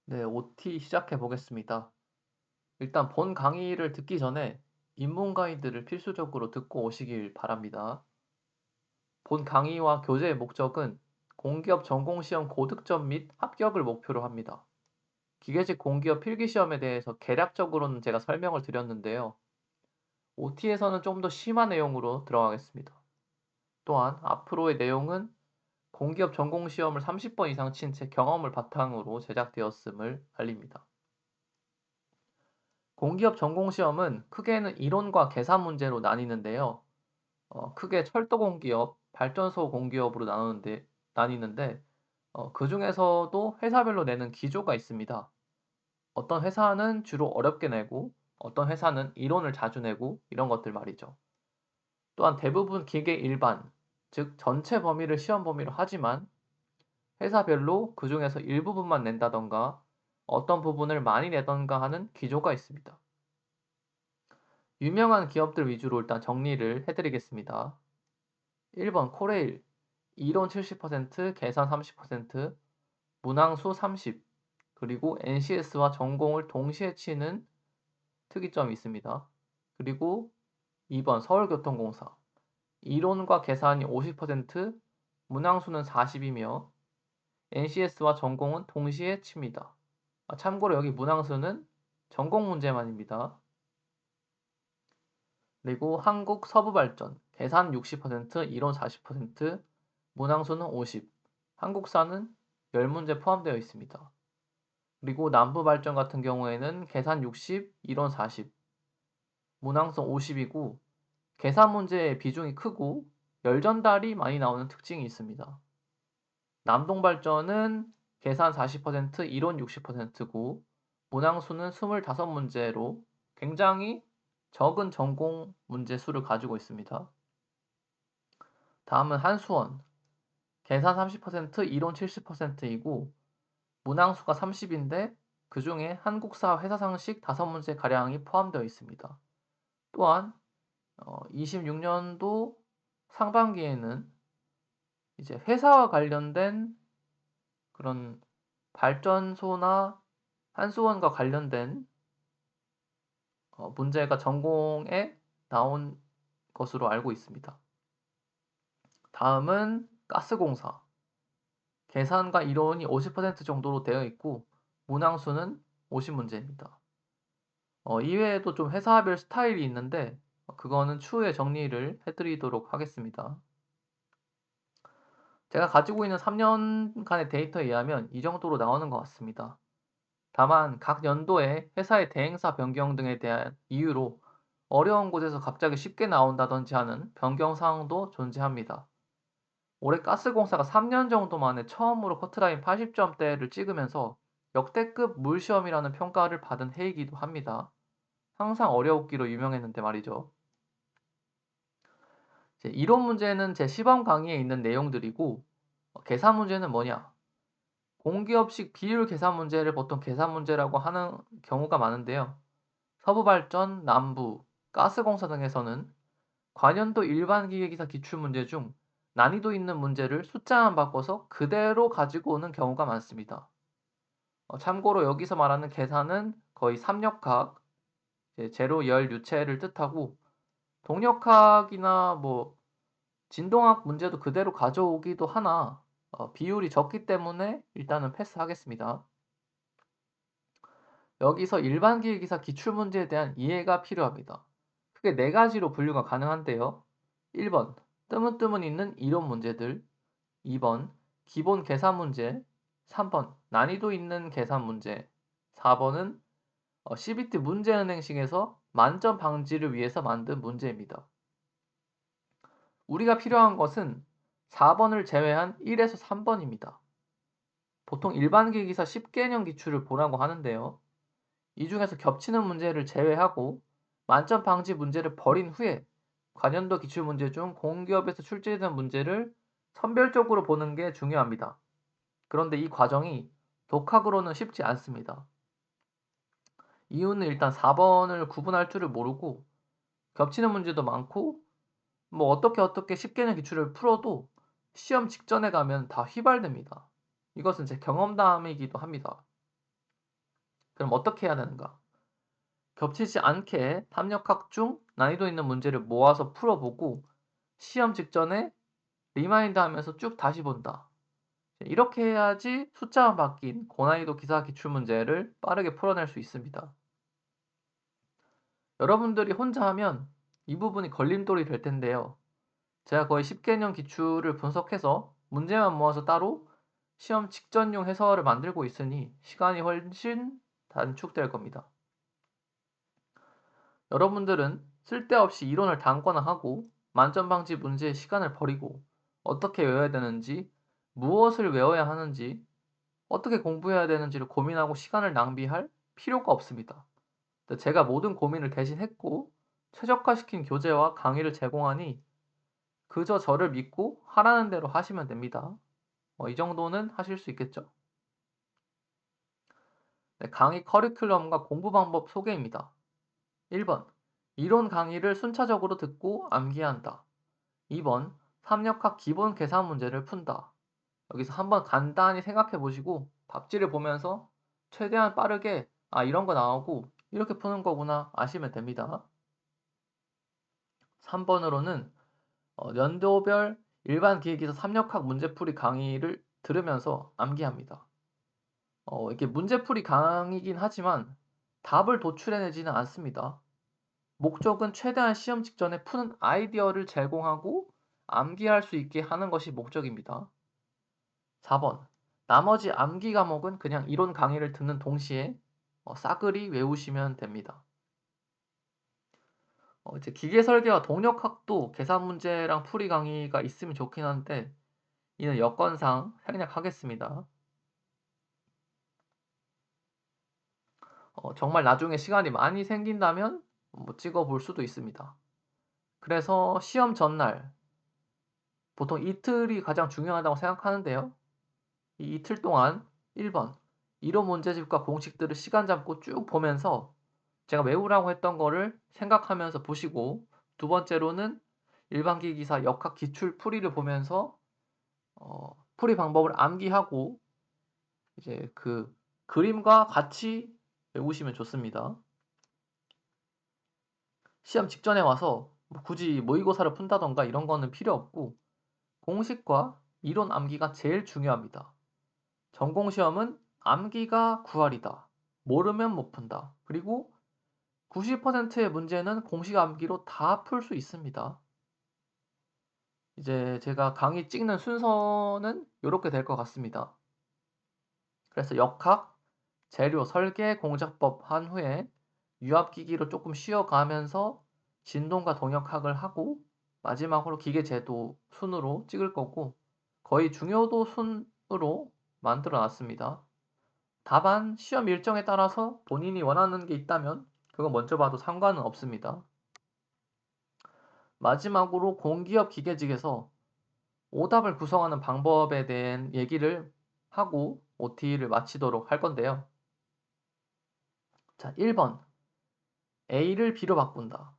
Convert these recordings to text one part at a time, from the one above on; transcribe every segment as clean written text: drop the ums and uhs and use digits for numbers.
네, OT 시작해 보겠습니다. 일단 본 강의를 듣기 전에 입문 가이드를 필수적으로 듣고 오시길 바랍니다. 본 강의와 교재의 목적은 공기업 전공시험 고득점 및 합격을 목표로 합니다. 기계직 공기업 필기시험에 대해서 개략적으로는 제가 설명을 드렸는데요. OT에서는 좀 더 심한 내용으로 들어가겠습니다. 또한 앞으로의 내용은 공기업 전공시험을 30번 이상 친 제 경험을 바탕으로 제작되었음을 알립니다. 공기업 전공시험은 크게는 이론과 계산 문제로 나뉘는데요. 크게 철도 공기업, 발전소 공기업으로 나뉘는데 그 중에서도 회사별로 내는 기조가 있습니다. 어떤 회사는 주로 어렵게 내고 어떤 회사는 이론을 자주 내고 이런 것들 말이죠. 또한 대부분 기계 일반, 즉 전체 범위를 시험 범위로 하지만 회사별로 그 중에서 일부분만 낸다던가 어떤 부분을 많이 내던가 하는 기조가 있습니다. 유명한 기업들 위주로 일단 정리를 해드리겠습니다. 1번 코레일, 이론 70%, 계산 30%, 문항수 30, 그리고 NCS와 전공을 동시에 치는 특이점이 있습니다. 그리고 2번 서울교통공사, 이론과 계산이 50%, 문항수는 40이며 NCS와 전공은 동시에 칩니다. 참고로 여기 문항수는 전공 문제만입니다. 그리고 한국서부발전, 계산 60%, 이론 40%, 문항수는 50, 한국사는 10문제 포함되어 있습니다. 그리고 남부발전 같은 경우에는 계산 60, 이론 40, 문항수 50이고 계산 문제의 비중이 크고 열전달이 많이 나오는 특징이 있습니다. 남동발전은 계산 40%, 이론 60%고 문항수는 25문제로 굉장히 적은 전공 문제 수를 가지고 있습니다. 다음은 한수원. 계산 30%, 이론 70%이고 문항수가 30인데 그 중에 한국사 회사상식 5문제가량이 포함되어 있습니다. 또한 26년도 상반기에는 이제 회사와 관련된 그런 발전소나 한수원과 관련된 문제가 전공에 나온 것으로 알고 있습니다. 다음은 가스공사. 계산과 이론이 50% 정도로 되어 있고 문항수는 50문제입니다. 이외에도 좀 회사별 스타일이 있는데 그거는 추후에 정리를 해드리도록 하겠습니다. 제가 가지고 있는 3년간의 데이터에 의하면 이 정도로 나오는 것 같습니다. 다만 각 연도에 회사의 대행사 변경 등에 대한 이유로 어려운 곳에서 갑자기 쉽게 나온다든지 하는 변경 사항도 존재합니다. 올해 가스공사가 3년 정도 만에 처음으로 커트라인 80점대를 찍으면서 역대급 물시험이라는 평가를 받은 해이기도 합니다. 항상 어려웠기로 유명했는데 말이죠. 이론 문제는 제 시범 강의에 있는 내용들이고 계산 문제는 뭐냐? 공기업식 비율 계산 문제를 보통 계산 문제라고 하는 경우가 많은데요. 서부발전, 남부, 가스공사 등에서는 관연도 일반기계기사 기출문제 중 난이도 있는 문제를 숫자만 바꿔서 그대로 가지고 오는 경우가 많습니다. 참고로 여기서 말하는 계산은 거의 삼역학, 제로 열 유체를 뜻하고 동역학이나 진동학 문제도 그대로 가져오기도 하나 비율이 적기 때문에 일단은 패스하겠습니다. 여기서 일반기계기사 기출문제에 대한 이해가 필요합니다. 크게 4가지로 분류가 가능한데요. 1번 뜨문뜨문 있는 이론 문제들, 2번 기본 계산 문제, 3번 난이도 있는 계산 문제, 4번은 CBT 문제은행식에서 만점 방지를 위해서 만든 문제입니다. 우리가 필요한 것은 4번을 제외한 1에서 3번입니다. 보통 일반기기사 10개년 기출을 보라고 하는데요. 이 중에서 겹치는 문제를 제외하고 만점 방지 문제를 버린 후에 관연도 기출문제 중 공기업에서 출제된 문제를 선별적으로 보는 게 중요합니다. 그런데 이 과정이 독학으로는 쉽지 않습니다. 이유는 일단 4번을 구분할 줄을 모르고 겹치는 문제도 많고 어떻게 10개년 기출을 풀어도 시험 직전에 가면 다 휘발됩니다. 이것은 제 경험담이기도 합니다. 그럼 어떻게 해야 되는가? 겹치지 않게 탐역학 중 난이도 있는 문제를 모아서 풀어보고 시험 직전에 리마인드하면서 쭉 다시 본다. 이렇게 해야지 숫자만 바뀐 고난이도 기사 기출문제를 빠르게 풀어낼 수 있습니다. 여러분들이 혼자 하면 이 부분이 걸림돌이 될 텐데요. 제가 거의 10개년 기출을 분석해서 문제만 모아서 따로 시험 직전용 해설을 만들고 있으니 시간이 훨씬 단축될 겁니다. 여러분들은 쓸데없이 이론을 담거나 하고 만점방지 문제에 시간을 버리고 어떻게 외워야 되는지, 무엇을 외워야 하는지, 어떻게 공부해야 되는지를 고민하고 시간을 낭비할 필요가 없습니다. 제가 모든 고민을 대신 했고 최적화시킨 교재와 강의를 제공하니 그저 저를 믿고 하라는 대로 하시면 됩니다. 이 정도는 하실 수 있겠죠? 네, 강의 커리큘럼과 공부 방법 소개입니다. 1번. 이론 강의를 순차적으로 듣고 암기한다. 2번. 삼역학 기본 계산 문제를 푼다. 여기서 한번 간단히 생각해 보시고 답지를 보면서 최대한 빠르게 이런 거 나오고 이렇게 푸는 거구나 아시면 됩니다. 3번으로는 연도별 일반 기획에서 삼역학 문제풀이 강의를 들으면서 암기합니다. 이게 문제풀이 강의이긴 하지만 답을 도출해내지는 않습니다. 목적은 최대한 시험 직전에 푸는 아이디어를 제공하고 암기할 수 있게 하는 것이 목적입니다. 4번. 나머지 암기 과목은 그냥 이론 강의를 듣는 동시에 싸그리 외우시면 됩니다. 이제 기계 설계와 동력학도 계산 문제랑 풀이 강의가 있으면 좋긴 한데 이는 여건상 생략하겠습니다. 정말 나중에 시간이 많이 생긴다면 찍어볼 수도 있습니다. 그래서 시험 전날 보통 이틀이 가장 중요하다고 생각하는데요. 이 이틀 동안 1번 이론 문제집과 공식들을 시간 잡고 쭉 보면서 제가 외우라고 했던 거를 생각하면서 보시고 두 번째로는 일반기 기사 역학 기출 풀이를 보면서 풀이 방법을 암기하고 이제 그 그림과 같이 외우시면 좋습니다. 시험 직전에 와서 굳이 모의고사를 푼다던가 이런 거는 필요 없고 공식과 이론 암기가 제일 중요합니다. 전공시험은 암기가 9할이다. 모르면 못 푼다. 그리고 90%의 문제는 공식 암기로 다 풀 수 있습니다. 이제 제가 강의 찍는 순서는 이렇게 될 것 같습니다. 그래서 역학, 재료, 설계, 공작법 한 후에 유압기기로 조금 쉬어가면서 진동과 동역학을 하고 마지막으로 기계제도 순으로 찍을 거고 거의 중요도 순으로 만들어 놨습니다. 다만 시험 일정에 따라서 본인이 원하는 게 있다면 그거 먼저 봐도 상관은 없습니다. 마지막으로 공기업 기계직에서 오답을 구성하는 방법에 대한 얘기를 하고 OT를 마치도록 할 건데요. 자, 1번. A를 B로 바꾼다.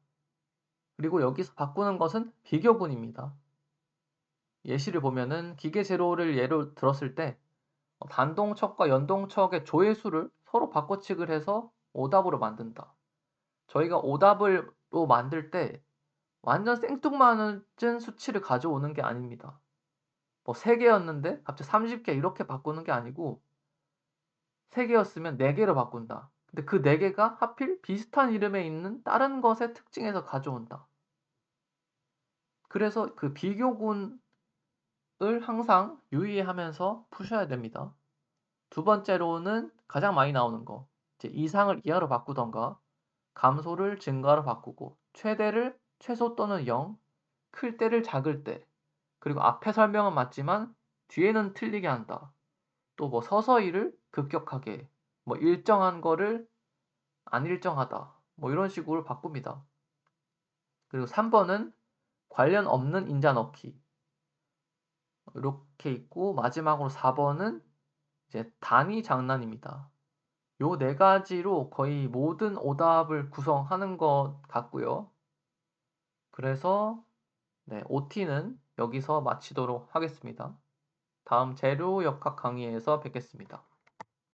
그리고 여기서 바꾸는 것은 비교군입니다. 예시를 보면은 기계 제로를 예로 들었을 때 단동척과 연동척의 조회수를 서로 바꿔치기를 해서 오답으로 만든다. 저희가 오답으로 만들 때 완전 생뚱맞은 수치를 가져오는 게 아닙니다. 3개였는데 갑자기 30개 이렇게 바꾸는 게 아니고 3개였으면 4개로 바꾼다. 근데 그 4개가 하필 비슷한 이름에 있는 다른 것의 특징에서 가져온다. 그래서 그 비교군을 항상 유의하면서 푸셔야 됩니다. 두 번째로는 가장 많이 나오는 거. 이제 이상을 이하로 바꾸던가 감소를 증가로 바꾸고 최대를 최소 또는 0, 클 때를 작을 때 그리고 앞에 설명은 맞지만 뒤에는 틀리게 한다. 또 서서히를 급격하게 일정한 거를 안 일정하다. 이런 식으로 바꿉니다. 그리고 3번은 관련 없는 인자 넣기. 이렇게 있고 마지막으로 4번은 이제 단위 장난입니다. 요 네 가지로 거의 모든 오답을 구성하는 것 같고요. 그래서 OT는 여기서 마치도록 하겠습니다. 다음 재료 역학 강의에서 뵙겠습니다.